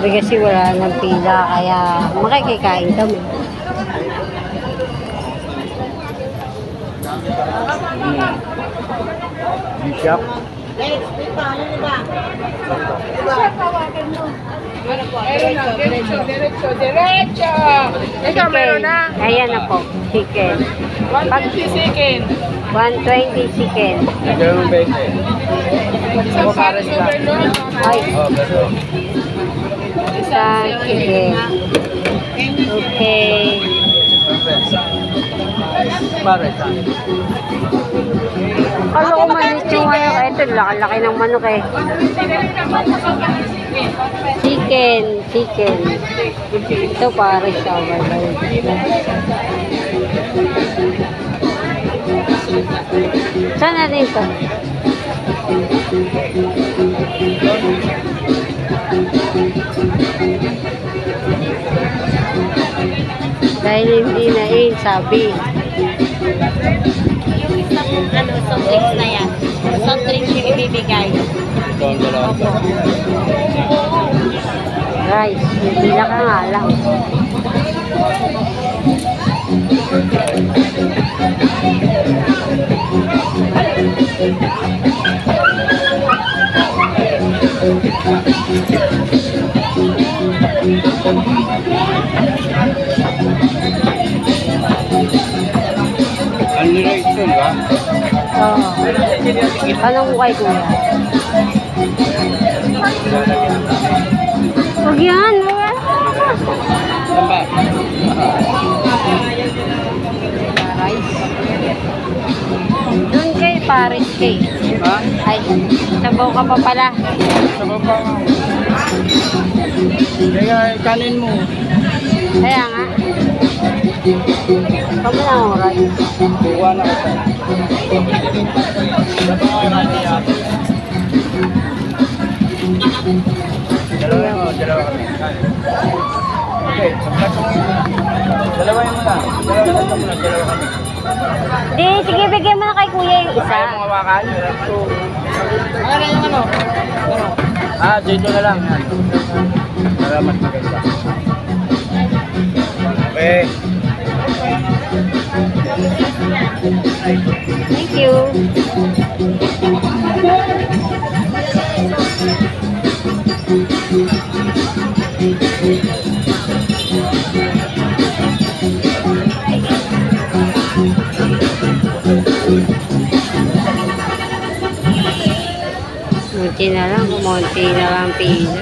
Sabi kasi wala nang pila, kaya makikikain kami. Bishop. Diretso. Ikaw, meron na. Ayan na po, chicken. 150 chicken. 120 chicken. Nagkaroon ng 20. Isang pares overload. Ay, Oh, pero. isang chicken. Okay. Pares. Kala ko maliit yung ano. Ito, laki-laki ng manok eh. Chicken. Ito pare siya. Saan na rin ito? Dahil hindi na sabi. Yung isang soft drinks na yan. Soft drinks yung ibibigay. Ito ang dalawa. Rice, hindi na ka nga lang. Ano nila ito, di ba? Oo. Anong kay kuya? Huwag yan. Ano ba? Rice. Doon kay Paris kay. Ha? Ay, sabaw ka pa pala. Sa baba nga. Kaya kanin mo. Kaya nga. Kamu na ako rice. Kuha na kita. Dalawa kami. Okay, dalawa yung muna. Dalawa kami. Di, sige, bigyan mo na kay kuya yung isa. Kaya mga wakan. Ano yung ano? Ah, dito na lang. Para mas maganda. Okay. Thank you. Munti na lang pila.